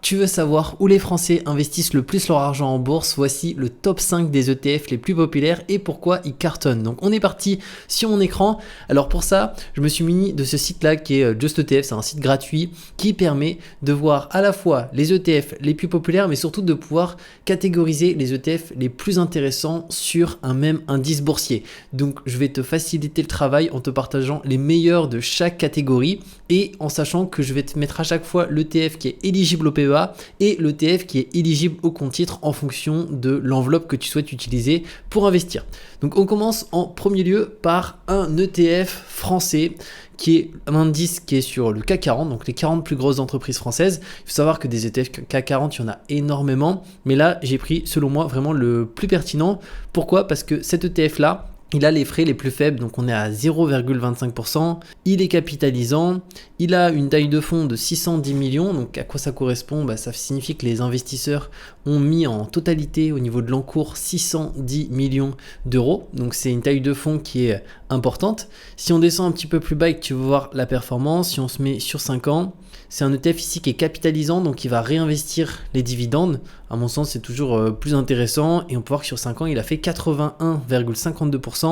Tu veux savoir où les Français investissent le plus leur argent en bourse? Voici le top 5 des ETF les plus populaires et pourquoi ils cartonnent. Donc on est parti sur mon écran. Alors pour ça, je me suis muni de ce site-là qui est JustETF. C'est un site gratuit qui permet de voir à la fois les ETF les plus populaires, mais surtout de pouvoir catégoriser les ETF les plus intéressants sur un même indice boursier. Donc je vais te faciliter le travail en te partageant les meilleurs de chaque catégorie et en sachant que je vais te mettre à chaque fois l'ETF qui est éligible au PEA et l'ETF qui est éligible au compte titre en fonction de l'enveloppe que tu souhaites utiliser pour investir. Donc on commence en premier lieu par un ETF français qui est un indice qui est sur le CAC 40, donc les 40 plus grosses entreprises françaises. Il faut savoir que des ETF CAC 40, il y en a énormément, mais là j'ai pris selon moi vraiment le plus pertinent. Pourquoi? Parce que cet ETF là, il a les frais les plus faibles, donc on est à 0,25%, il est capitalisant, il a une taille de fonds de 610 millions, donc à quoi ça correspond? Ça signifie que les investisseurs ont mis en totalité au niveau de l'encours 610 millions d'euros, donc c'est une taille de fonds qui est importante. Si on descend un petit peu plus bas et que tu veux voir la performance, si on se met sur 5 ans, c'est un ETF ici qui est capitalisant, donc il va réinvestir les dividendes. À mon sens, c'est toujours plus intéressant et on peut voir que sur 5 ans, il a fait 81,52%.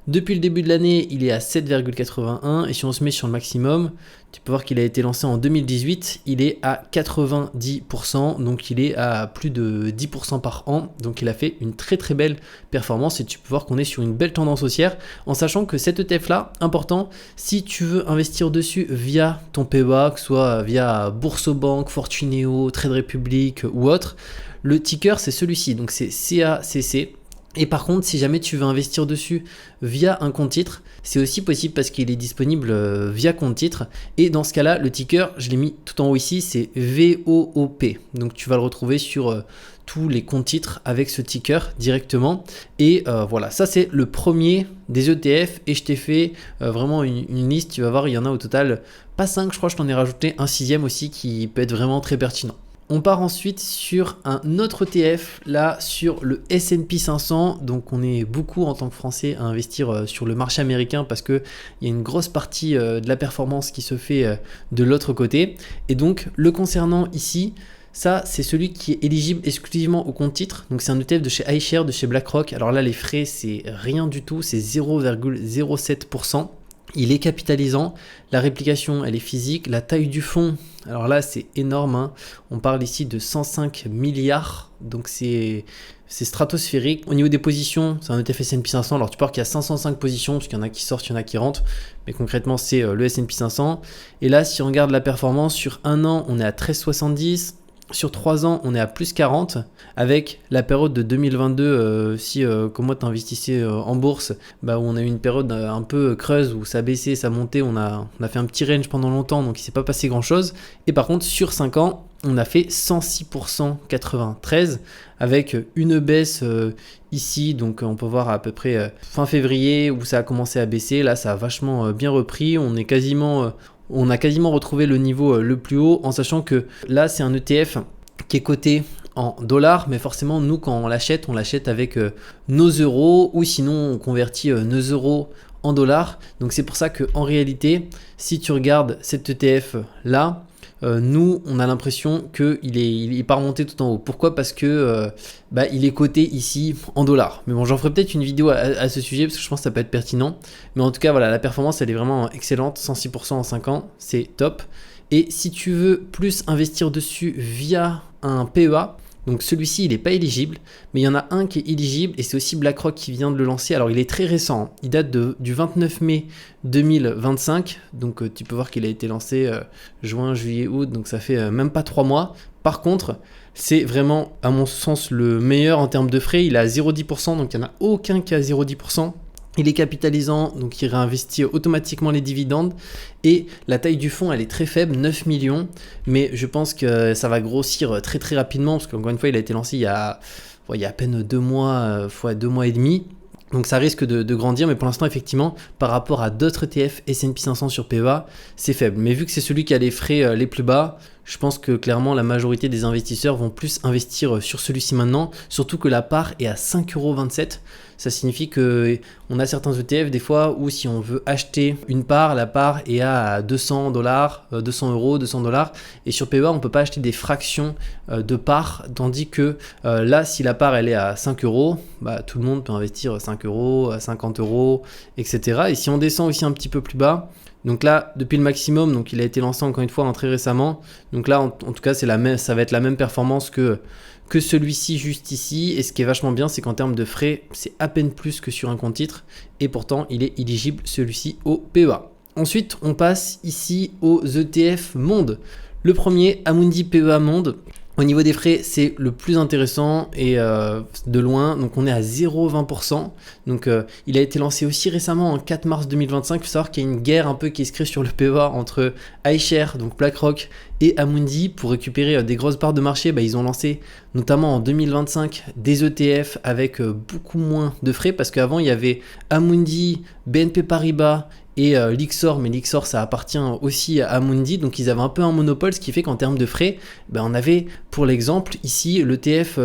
Depuis le début de l'année, il est à 7,81 et si on se met sur le maximum, tu peux voir qu'il a été lancé en 2018, il est à 90%, donc il est à plus de 10% par an, donc il a fait une très très belle performance et tu peux voir qu'on est sur une belle tendance haussière, en sachant que cet ETF là, important, si tu veux investir dessus via ton PEA, que ce soit via Boursobank, Fortuneo, Trade Republic ou autre, le ticker c'est celui-ci, donc c'est CACC. Et par contre, si jamais tu veux investir dessus via un compte titre, c'est aussi possible parce qu'il est disponible via compte titre. Et dans ce cas-là, le ticker, je l'ai mis tout en haut ici, c'est VOOP. Donc tu vas le retrouver sur tous les comptes titres avec ce ticker directement. Et voilà, ça c'est le premier des ETF. Et je t'ai fait vraiment une liste. Tu vas voir, il y en a au total pas 5, je crois que je t'en ai rajouté un 6e aussi qui peut être vraiment très pertinent. On part ensuite sur un autre ETF, là sur le S&P 500, donc on est beaucoup en tant que Français à investir sur le marché américain parce qu'il y a une grosse partie de la performance qui se fait de l'autre côté. Et donc le concernant ici, ça c'est celui qui est éligible exclusivement au compte titre, donc c'est un ETF de chez iShares, de chez BlackRock. Alors là les frais c'est rien du tout, c'est 0,07%. Il est capitalisant, la réplication elle est physique, la taille du fonds, alors là c'est énorme, hein. On parle ici de 105 milliards, donc c'est stratosphérique. Au niveau des positions, c'est un ETF S&P 500, alors tu peux voir qu'il y a 505 positions, parce qu'il y en a qui sortent, il y en a qui rentrent, mais concrètement c'est le S&P 500. Et là si on regarde la performance, sur un an on est à 13,70, sur 3 ans, on est à plus 40 avec la période de 2022. Comme moi, tu investissais en bourse, où on a eu une période un peu creuse où ça baissait, ça montait. On a fait un petit range pendant longtemps, donc il ne s'est pas passé grand-chose. Et par contre, sur 5 ans, on a fait 106% 93 avec une baisse ici. Donc on peut voir à peu près fin février où ça a commencé à baisser. Là, ça a vachement bien repris. On a quasiment retrouvé le niveau le plus haut, en sachant que là c'est un ETF qui est coté en dollars, mais forcément nous quand on l'achète avec nos euros, ou sinon on convertit nos euros en dollars. Donc c'est pour ça qu'en réalité, si tu regardes cet ETF là, nous on a l'impression qu'il est pas remonté tout en haut. Pourquoi? Parce que il est coté ici en dollars. Mais bon, j'en ferai peut-être une vidéo à ce sujet parce que je pense que ça peut être pertinent. Mais en tout cas voilà, la performance elle est vraiment excellente, 106% en 5 ans, c'est top. Et si tu veux plus investir dessus via un PEA, donc celui-ci il n'est pas éligible, mais il y en a un qui est éligible et c'est aussi BlackRock qui vient de le lancer. Alors il est très récent, il date du 29 mai 2025, donc tu peux voir qu'il a été lancé juin, juillet, août, donc ça fait même pas 3 mois. Par contre, c'est vraiment à mon sens le meilleur en termes de frais, il est à 0,10%, donc il n'y en a aucun qui est à 0,10%. Il est capitalisant, donc il réinvestit automatiquement les dividendes et la taille du fonds elle est très faible, 9 millions, mais je pense que ça va grossir très très rapidement parce qu'encore une fois il a été lancé il y a à peine 2 mois, fois 2 mois et demi. Donc ça risque de grandir, mais pour l'instant effectivement par rapport à d'autres ETF S&P 500 sur PEA, c'est faible. Mais vu que c'est celui qui a les frais les plus bas, je pense que clairement la majorité des investisseurs vont plus investir sur celui-ci maintenant, surtout que la part est à 5,27 €. Ça signifie qu'on a certains ETF des fois où si on veut acheter une part, la part est à 200 $, 200 €, 200 $. Et sur PEA, on ne peut pas acheter des fractions de parts, tandis que là, si la part elle est à 5 €, bah, tout le monde peut investir 5 €, 50 €, etc. Et si on descend aussi un petit peu plus bas, donc là, depuis le maximum, donc il a été lancé encore une fois très récemment. Donc là, en tout cas, ça va être la même performance que celui-ci juste ici. Et ce qui est vachement bien, c'est qu'en termes de frais, c'est à peine plus que sur un compte titre. Et pourtant, il est éligible celui-ci au PEA. Ensuite, on passe ici aux ETF Monde. Le premier, Amundi PEA Monde. Au niveau des frais, c'est le plus intéressant et de loin, donc on est à 0,20%. Donc il a été lancé aussi récemment en 4 mars 2025. Il faut savoir qu'il y a une guerre un peu qui se crée sur le PEA entre iShares, donc BlackRock, et Amundi pour récupérer des grosses parts de marché. Ils ont lancé notamment en 2025 des ETF avec beaucoup moins de frais parce qu'avant il y avait Amundi, BNP Paribas et Lyxor, mais Lyxor ça appartient aussi à Amundi, donc ils avaient un peu un monopole, ce qui fait qu'en termes de frais, on avait pour l'exemple ici l'ETF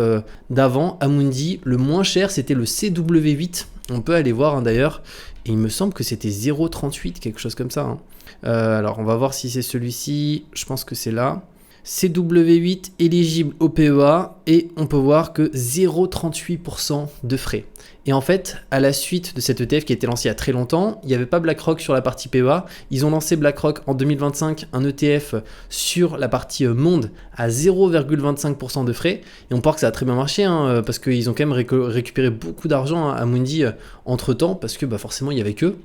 d'avant, Amundi, le moins cher c'était le CW8, on peut aller voir d'ailleurs, et il me semble que c'était 0,38, quelque chose comme ça. Alors on va voir si c'est celui-ci, je pense que c'est là. CW8 éligible au PEA et on peut voir que 0,38% de frais. Et en fait, à la suite de cet ETF qui a été lancé il y a très longtemps, il n'y avait pas BlackRock sur la partie PEA. Ils ont lancé BlackRock en 2025, un ETF sur la partie monde à 0,25% de frais. Et on peut voir que ça a très bien marché parce qu'ils ont quand même récupéré beaucoup d'argent à Amundi entre temps parce que forcément il n'y avait qu'eux.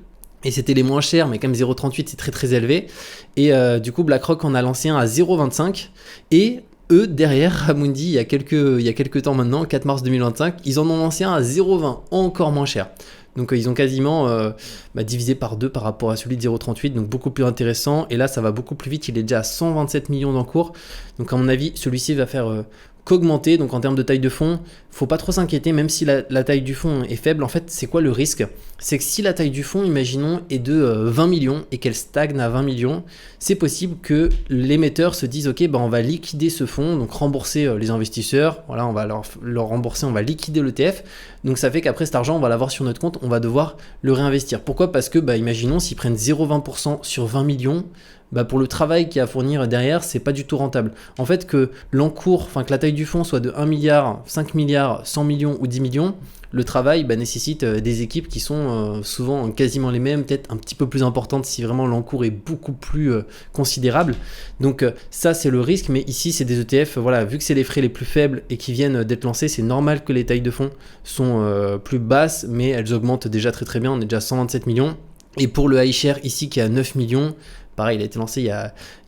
Et c'était les moins chers, mais quand même 0,38 c'est très très élevé. Et du coup BlackRock en a lancé un à 0,25 et eux derrière Amundi il y a quelques temps maintenant, 4 mars 2025, ils en ont lancé un à 0,20, encore moins cher. Donc ils ont quasiment divisé par 2 par rapport à celui de 0,38, donc beaucoup plus intéressant. Et là ça va beaucoup plus vite, il est déjà à 127 millions d'encours. Donc à mon avis celui-ci va faire qu'augmenter. Donc en termes de taille de fonds, faut pas trop s'inquiéter, même si la taille du fonds est faible. En fait, c'est quoi le risque? C'est que si la taille du fonds, imaginons, est de 20 millions et qu'elle stagne à 20 millions, c'est possible que l'émetteur se dise ok, on va liquider ce fonds, donc rembourser les investisseurs, voilà, on va leur rembourser, on va liquider l'ETF. Donc ça fait qu'après cet argent, on va l'avoir sur notre compte, on va devoir le réinvestir. Pourquoi? Parce que imaginons s'ils prennent 0,20% sur 20 millions, pour le travail qu'il y a à fournir derrière, c'est pas du tout rentable. En fait, que l'encours, que la taille du fonds soit de 1 milliard, 5 milliards, 100 millions ou 10 millions, le travail nécessite des équipes qui sont souvent quasiment les mêmes, peut-être un petit peu plus importantes si vraiment l'encours est beaucoup plus considérable. Donc ça, c'est le risque, mais ici, c'est des ETF, vu que c'est les frais les plus faibles et qui viennent d'être lancés, c'est normal que les tailles de fonds sont plus basses, mais elles augmentent déjà très très bien, on est déjà à 127 millions. Et pour le iShare ici qui est à 9 millions, pareil, il a été lancé il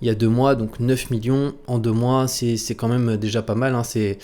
y a 2 mois, donc 9 millions en 2 mois, c'est quand même déjà pas mal. C'est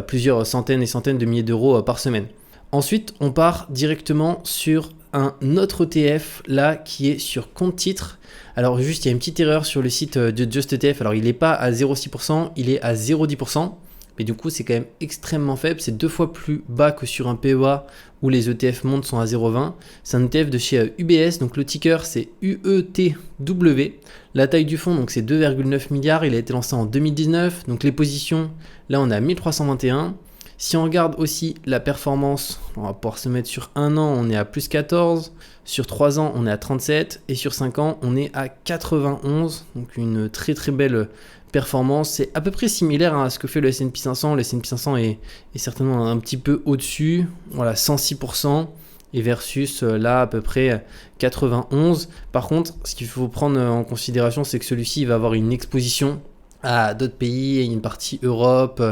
plusieurs centaines et centaines de milliers d'euros par semaine. Ensuite, on part directement sur un autre ETF là qui est sur compte titre. Alors juste, il y a une petite erreur sur le site de JustETF. Alors il n'est pas à 0,6%, il est à 0,10%. Mais du coup, c'est quand même extrêmement faible. C'est 2 fois plus bas que sur un PEA où les ETF mondes sont à 0,20. C'est un ETF de chez UBS. Donc le ticker, c'est UETW. La taille du fonds, donc c'est 2,9 milliards. Il a été lancé en 2019. Donc les positions, là, on est à 1321. Si on regarde aussi la performance, on va pouvoir se mettre sur 1 an, on est à plus 14. Sur 3 ans, on est à 37. Et sur 5 ans, on est à 91. Donc une très très belle performance. C'est à peu près similaire à ce que fait le S&P 500. Le S&P 500 est certainement un petit peu au-dessus. Voilà, 106%. Et versus là à peu près 91. Par contre, ce qu'il faut prendre en considération, c'est que celui-ci va avoir une exposition à d'autres pays, une partie Europe,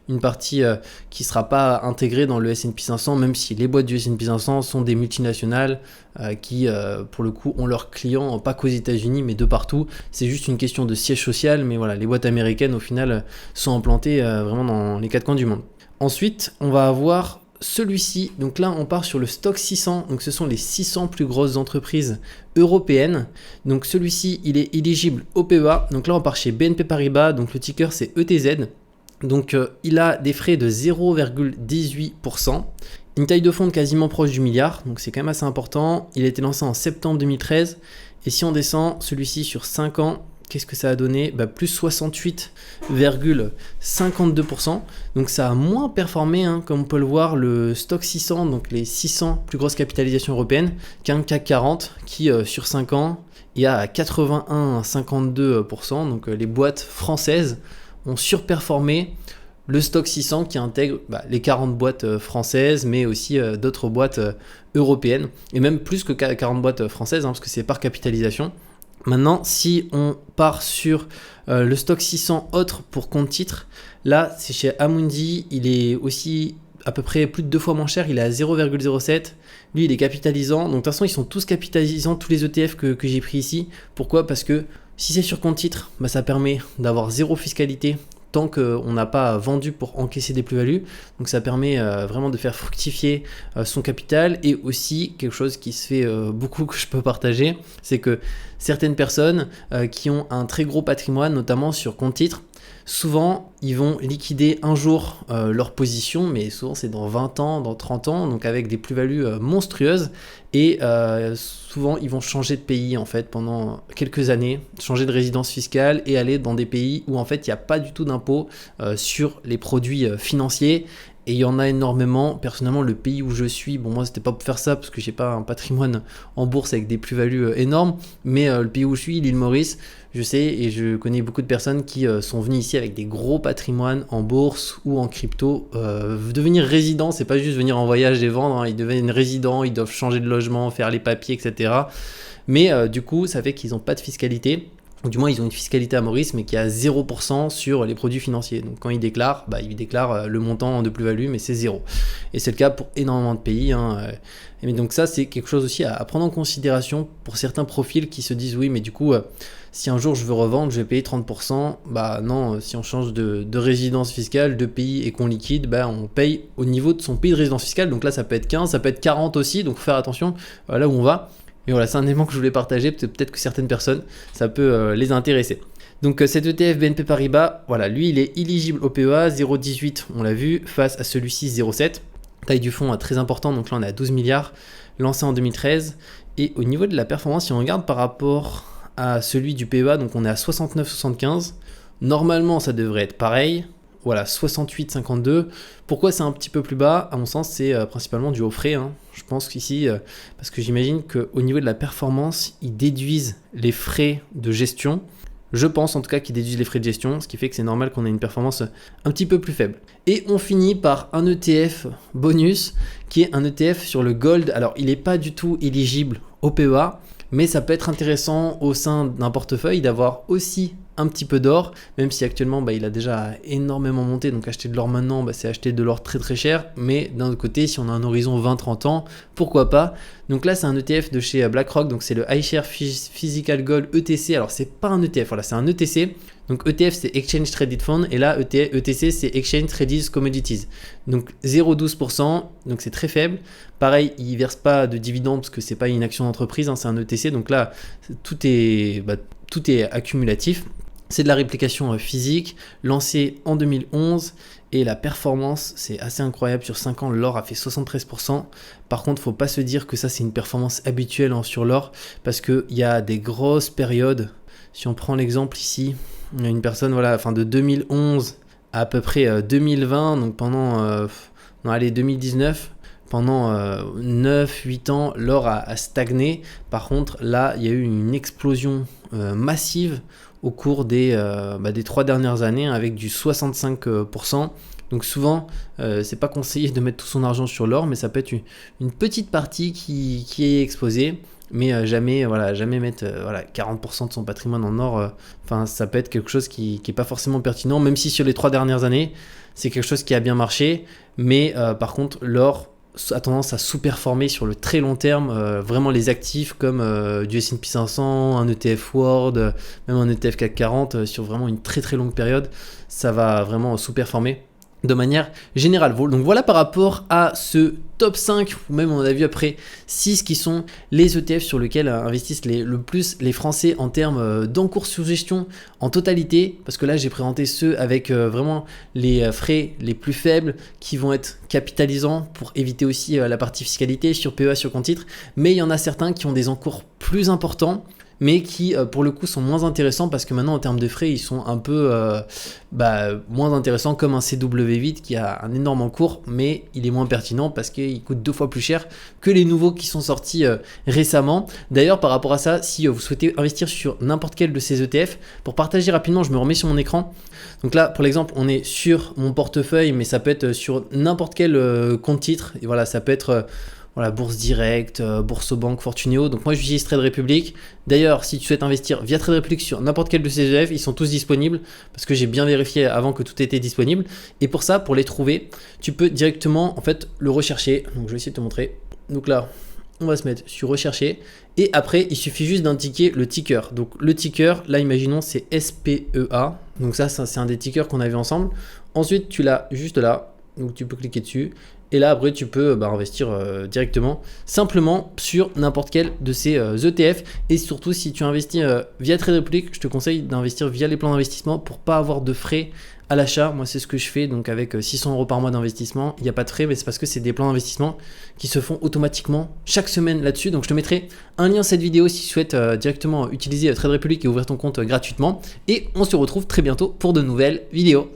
une partie qui ne sera pas intégrée dans le S&P 500, même si les boîtes du S&P 500 sont des multinationales qui, pour le coup, ont leurs clients, pas qu'aux États-Unis, mais de partout. C'est juste une question de siège social, mais voilà, les boîtes américaines, au final, sont implantées vraiment dans les 4 coins du monde. Ensuite, on va avoir celui-ci, donc là on part sur le stock 600, donc ce sont les 600 plus grosses entreprises européennes. Donc celui-ci il est éligible au PEA, donc là on part chez BNP Paribas, donc le ticker c'est ETZ, donc il a des frais de 0,18%, une taille de fonds de quasiment proche du milliard, donc c'est quand même assez important. Il a été lancé en septembre 2013 et si on descend celui-ci sur 5 ans, qu'est-ce que ça a donné? Plus 68,52%. Donc ça a moins performé, comme on peut le voir, le stock 600, donc les 600 plus grosses capitalisations européennes, qu'un CAC 40 qui, sur 5 ans, est à 81,52%. Donc les boîtes françaises ont surperformé le stock 600 qui intègre les 40 boîtes françaises, mais aussi d'autres boîtes européennes, et même plus que 40 boîtes françaises, parce que c'est par capitalisation. Maintenant, si on part sur le stock 600 autre pour compte titre, là c'est chez Amundi, il est aussi à peu près plus de 2 fois moins cher, il est à 0,07. Lui il est capitalisant, donc de toute façon ils sont tous capitalisants, tous les ETF que j'ai pris ici. Pourquoi? Parce que si c'est sur compte titre, ça permet d'avoir zéro fiscalité tant qu'on n'a pas vendu pour encaisser des plus-values. Donc ça permet vraiment de faire fructifier son capital. Et aussi quelque chose qui se fait beaucoup, que je peux partager, c'est que certaines personnes qui ont un très gros patrimoine, notamment sur compte titre, souvent ils vont liquider un jour leur position, mais souvent c'est dans 20 ans, dans 30 ans, donc avec des plus-values monstrueuses. Et souvent ils vont changer de pays en fait pendant quelques années, changer de résidence fiscale et aller dans des pays où en fait il n'y a pas du tout d'impôt sur les produits financiers. Et il y en a énormément. Personnellement, le pays où je suis, moi c'était pas pour faire ça parce que j'ai pas un patrimoine en bourse avec des plus-values énormes, mais le pays où je suis, l'île Maurice, je sais et je connais beaucoup de personnes qui sont venues ici avec des gros patrimoines en bourse ou en crypto. Devenir résident, c'est pas juste venir en voyage et vendre, ils deviennent résidents, ils doivent changer de logement, faire les papiers, etc. Mais du coup, ça fait qu'ils n'ont pas de fiscalité. Ou du moins ils ont une fiscalité à Maurice mais qui est à 0% sur les produits financiers. Donc quand ils déclarent, ils déclarent le montant de plus-value mais c'est 0. Et c'est le cas pour énormément de pays. Et donc ça c'est quelque chose aussi à prendre en considération pour certains profils qui se disent oui mais du coup si un jour je veux revendre je vais payer 30%. Non, si on change de résidence fiscale, de pays et qu'on liquide, on paye au niveau de son pays de résidence fiscale. Donc là ça peut être 15, ça peut être 40 aussi, donc faut faire attention là où on va. Et voilà, c'est un élément que je voulais partager, peut-être que certaines personnes, ça peut les intéresser. Donc cet ETF BNP Paribas, voilà, lui il est éligible au PEA, 0,18 on l'a vu, face à celui-ci 0,7. Taille du fonds très important, donc là on est à 12 milliards, lancé en 2013. Et au niveau de la performance, si on regarde par rapport à celui du PEA, donc on est à 69,75. Normalement ça devrait être pareil. Voilà, 68,52. Pourquoi c'est un petit peu plus bas? À mon sens, c'est principalement dû aux frais. Je pense qu'ici, parce que j'imagine qu'au niveau de la performance, ils déduisent les frais de gestion. Je pense en tout cas qu'ils déduisent les frais de gestion, ce qui fait que c'est normal qu'on ait une performance un petit peu plus faible. Et on finit par un ETF bonus, qui est un ETF sur le gold. Alors, il n'est pas du tout éligible au PEA, mais ça peut être intéressant au sein d'un portefeuille d'avoir aussi un petit peu d'or, même si actuellement il a déjà énormément monté, donc acheter de l'or maintenant c'est acheter de l'or très très cher, mais d'un autre côté si on a un horizon 20-30 ans, pourquoi pas. Donc là c'est un ETF de chez BlackRock, donc c'est le iShares Physical Gold ETC. Alors c'est pas un ETF, voilà, c'est un ETC. Donc ETF c'est Exchange Traded Fund et là ETC c'est Exchange Traded Commodities. Donc 0,12%, donc c'est très faible. Pareil, il verse pas de dividendes parce que c'est pas une action d'entreprise, c'est un ETC, donc là tout est accumulatif. C'est de la réplication physique, lancé en 2011 et la performance c'est assez incroyable. Sur 5 ans l'or a fait 73%. Par contre faut pas se dire que ça c'est une performance habituelle sur l'or, parce qu'il y a des grosses périodes. Si on prend l'exemple ici, il y a une personne de 2011 à peu près 2020, donc pendant 2019, pendant 9-8 ans, l'or a stagné. Par contre, là, il y a eu une explosion massive au cours des 3 dernières années avec du 65%. Donc souvent, c'est pas conseillé de mettre tout son argent sur l'or, mais ça peut être une petite partie qui est exposée. Mais jamais mettre 40% de son patrimoine en or. Ça peut être quelque chose qui n'est pas forcément pertinent, même si sur les 3 dernières années, c'est quelque chose qui a bien marché. Mais par contre, l'or a tendance à sous-performer sur le très long terme. Vraiment les actifs comme du S&P 500, un ETF World, même un ETF CAC 40, sur vraiment une très très longue période, ça va vraiment sous-performer de manière générale. Donc voilà par rapport à ce top 5, ou même on a vu après 6 qui sont les ETF sur lesquels investissent le plus les Français en termes d'encours sur gestion en totalité, parce que là j'ai présenté ceux avec vraiment les frais les plus faibles qui vont être capitalisants pour éviter aussi la partie fiscalité sur PEA, sur compte titre, mais il y en a certains qui ont des encours plus importants. mais qui pour le coup sont moins intéressants parce que maintenant en termes de frais ils sont un peu moins intéressants, comme un CW8 qui a un énorme encours, mais il est moins pertinent parce qu'il coûte 2 fois plus cher que les nouveaux qui sont sortis récemment. D'ailleurs par rapport à ça, si vous souhaitez investir sur n'importe quel de ces ETF, pour partager rapidement, je me remets sur mon écran. Donc là pour l'exemple on est sur mon portefeuille, mais ça peut être sur n'importe quel compte titre, et voilà, ça peut être voilà, Bourse Direct, Boursobank, Fortuneo. Donc moi j'utilise Trade Republic. D'ailleurs, si tu souhaites investir via Trade Republic sur n'importe quel de ces ETF, ils sont tous disponibles parce que j'ai bien vérifié avant que tout était disponible. Et pour ça, pour les trouver, tu peux directement en fait le rechercher. Donc je vais essayer de te montrer. Donc là, on va se mettre sur rechercher. Et après, il suffit juste d'indiquer le ticker. Donc le ticker, là imaginons c'est SPEA. Donc ça c'est un des tickers qu'on a vu ensemble. Ensuite, tu l'as juste là. Donc tu peux cliquer dessus. Et là, après, tu peux investir directement, simplement sur n'importe quel de ces ETF. Et surtout, si tu investis via Trade Republic, je te conseille d'investir via les plans d'investissement pour pas avoir de frais à l'achat. Moi, c'est ce que je fais. Donc, avec 600 € par mois d'investissement, il n'y a pas de frais, mais c'est parce que c'est des plans d'investissement qui se font automatiquement chaque semaine là-dessus. Donc, je te mettrai un lien à cette vidéo si tu souhaites directement utiliser Trade Republic et ouvrir ton compte gratuitement. Et on se retrouve très bientôt pour de nouvelles vidéos.